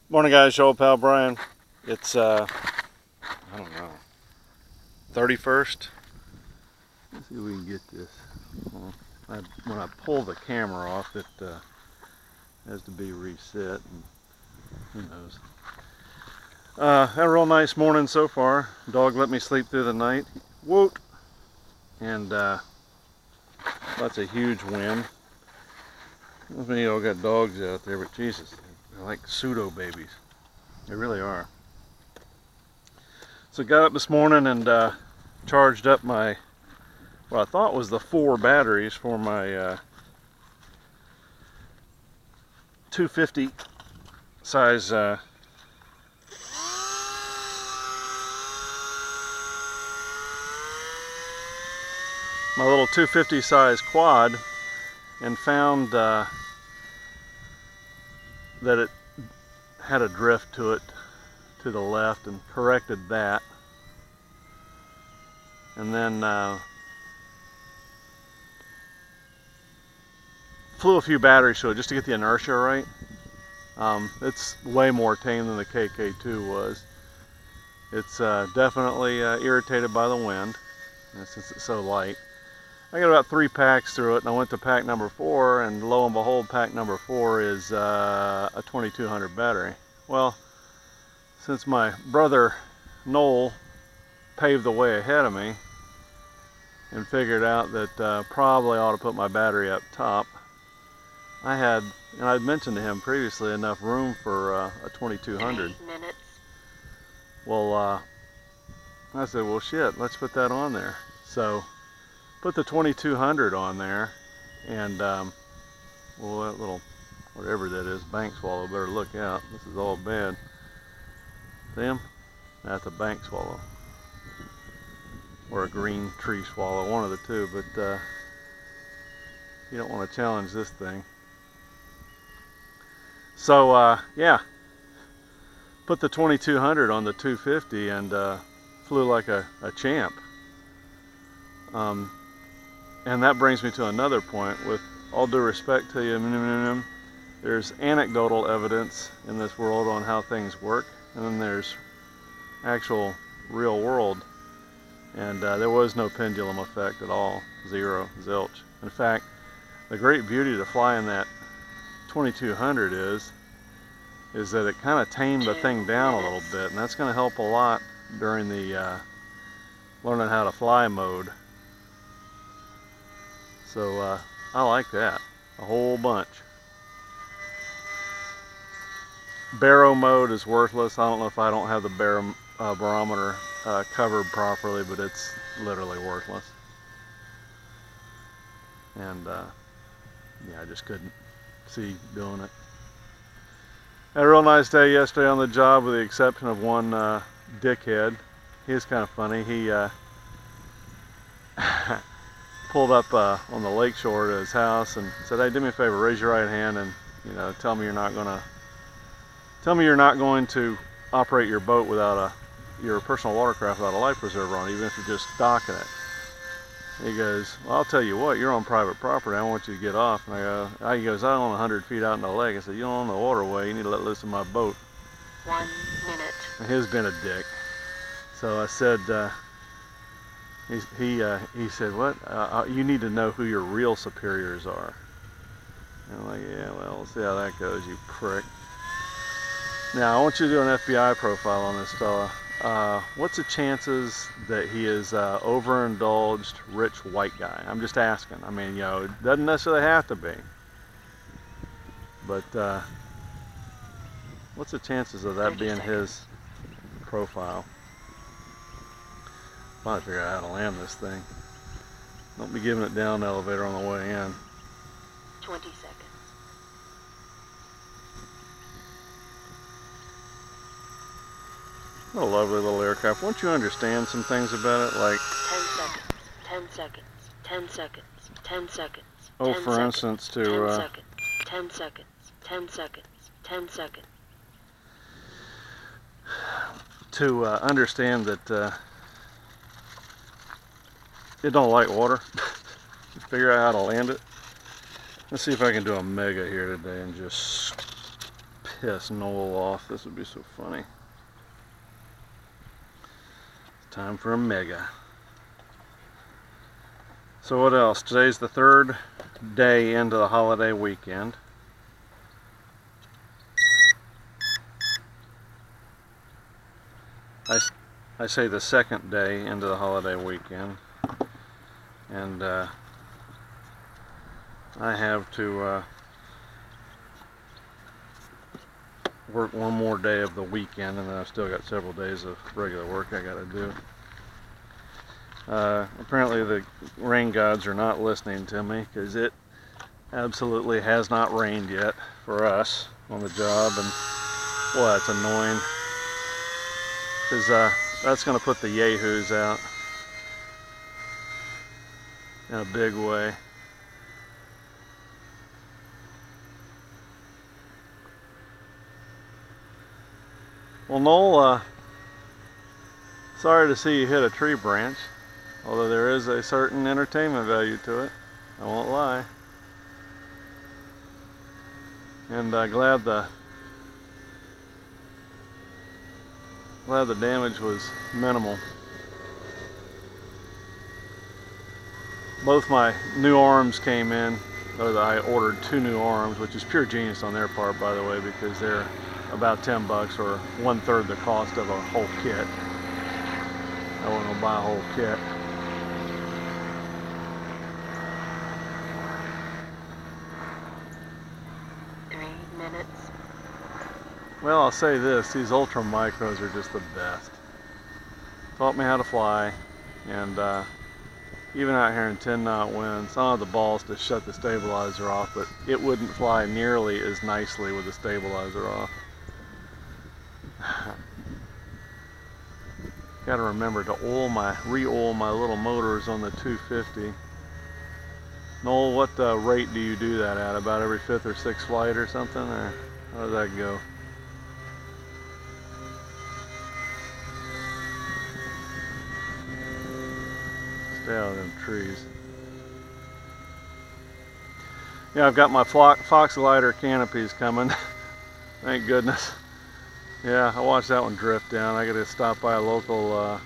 Morning guys, your old pal Brian. It's I don't know, 31st. Let's see if we can get this. Well, when I pull the camera off, it has to be reset, and who knows. Had a real nice morning so far. Dog let me sleep through the night. Woot! And that's a huge win. I don't know if y'all got dogs out there, but Jesus, they're like pseudo babies. They really are. So got up this morning and charged up my, what I thought was the 4 batteries for my 250 size my little 250 size quad, and found that it had a drift to it to the left, and corrected that, and then flew a few batteries to it just to get the inertia right. It's way more tame than the KK2 was. It's definitely irritated by the wind, since it's so light. I got about 3 packs through it, and I went to pack number 4, and lo and behold, pack number 4 is a 2200 battery. Well, since my brother Noel paved the way ahead of me and figured out that probably ought to put my battery up top, I had, and I'd mentioned to him previously, enough room for a 2200. 8 minutes. Well, I said, well shit, let's put that on there. So put the 2200 on there, and well, that little, whatever that is, bank swallow, better look out. This is all bad. See him? That's a bank swallow, or a green tree swallow, one of the two, but you don't want to challenge this thing. So yeah, put the 2200 on the 250 and flew like a champ. And that brings me to another point. With all due respect to you, there's anecdotal evidence in this world on how things work, and then there's actual real world. And there was no pendulum effect at all. Zero, zilch. In fact, the great beauty to flying that 2200 is that it kind of tamed the thing down a little bit, and that's going to help a lot during the learning how to fly mode. So I like that a whole bunch. Baro mode is worthless. I don't know if I don't have the barometer covered properly, but it's literally worthless. And yeah, I just couldn't see doing it. Had a real nice day yesterday on the job, with the exception of one dickhead. He was kind of funny. He pulled up on the lake shore to his house and said, "Hey, do me a favor, raise your right hand, and tell me you're not going to operate your boat without your personal watercraft without a life preserver on, even if you're just docking it." He goes, "Well, I'll tell you what, you're on private property. I want you to get off." And I go, he goes, "I own 100 feet out in the lake." I said, "You don't own the waterway. You need to let loose of my boat." 1 minute. And he's been a dick. So I said, he said, "What? You need to know who your real superiors are." And I'm like, "Yeah, well, we'll see how that goes, you prick." Now, I want you to do an FBI profile on this fella. What's the chances that he is overindulged, rich white guy? I'm just asking. I mean, it doesn't necessarily have to be. But what's the chances of that being his profile? Finally figure out how to land this thing. Don't be giving it down the elevator on the way in. 20 seconds. What a lovely little aircraft. Won't you understand some things about it? Like 10 seconds. 10 seconds. 10 seconds. 10 seconds. Oh, 10 for seconds, instance, 10 to seconds. 10 seconds. 10 seconds. 10 seconds. to understand that it don't like water. Figure out how to land it. Let's see if I can do a mega here today and just piss Noel off. This would be so funny. Time for a mega. So what else? Today's the third day into the holiday weekend. I say the second day into the holiday weekend, and I have to work one more day of the weekend, and then I've still got several days of regular work I got to do. Apparently the rain gods are not listening to me, because it absolutely has not rained yet for us on the job, and boy, that's annoying, because that's going to put the yahoos out in a big way. Well, Noel, sorry to see you hit a tree branch, although there is a certain entertainment value to it, I won't lie. And glad the damage was minimal. Both my new arms came in, or I ordered 2 new arms, which is pure genius on their part, by the way, because they're about $10 or 1/3 the cost of a whole kit. I wouldn't go buy a whole kit. Well, I'll say this, these Ultra Micros are just the best. Taught me how to fly, and even out here in 10-knot winds, I don't have the balls to shut the stabilizer off, but it wouldn't fly nearly as nicely with the stabilizer off. Got to remember to re-oil my little motors on the 250. Noel, what rate do you do that at? About every 5th or 6th flight or something, or how does that go? Stay out of them trees. Yeah, I've got my Fox glider canopies coming. Thank goodness. Yeah, I watched that one drift down. I got to stop by a local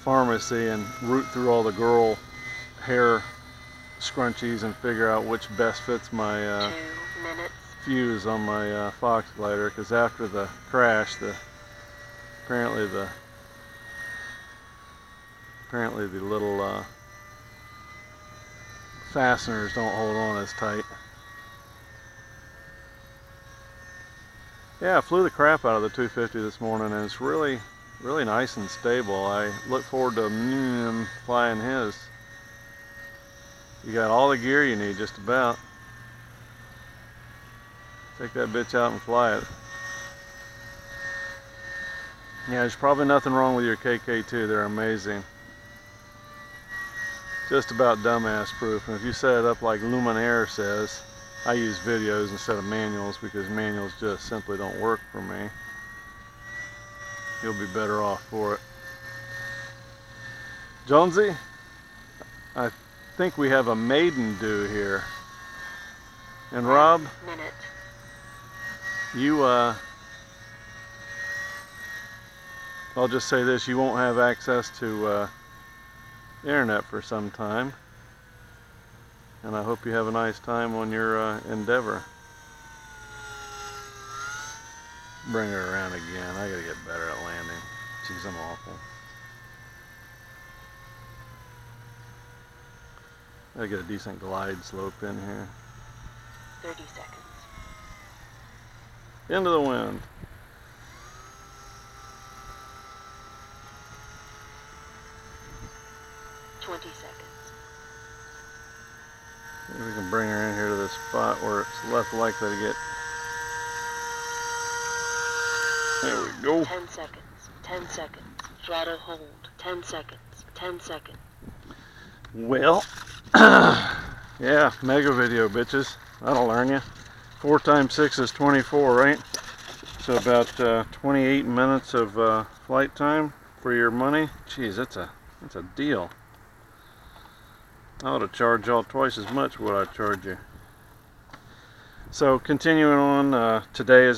pharmacy and root through all the girl hair scrunchies and figure out which best fits my 2 minutes. Fuse on my Fox glider, because after the crash, apparently the little fasteners don't hold on as tight. Yeah, I flew the crap out of the 250 this morning, and it's really nice and stable. I look forward to flying his. You got all the gear you need, just about. Take that bitch out and fly it. Yeah, there's probably nothing wrong with your KK2. They're amazing. Just about dumbass proof. And if you set it up like Luminaire says, I use videos instead of manuals because manuals just simply don't work for me. You'll be better off for it. Jonesy, I think we have a maiden due here. And Rob, you, I'll just say this, you won't have access to internet for some time. And I hope you have a nice time on your endeavor. Bring her around again. I gotta get better at landing. Jeez, I'm awful. I gotta get a decent glide slope in here. 30 seconds. Into the wind. Maybe we can bring her in here to this spot where it's less likely to get. There we go. 10 seconds. 10 seconds. Throttle hold. 10 seconds. 10 seconds. Well, yeah, mega video, bitches. That'll learn you. 4 times 6 is 24, right? So about 28 minutes of flight time for your money. Jeez, that's a deal. I ought to charge y'all twice as much what I charge you. So continuing on, today is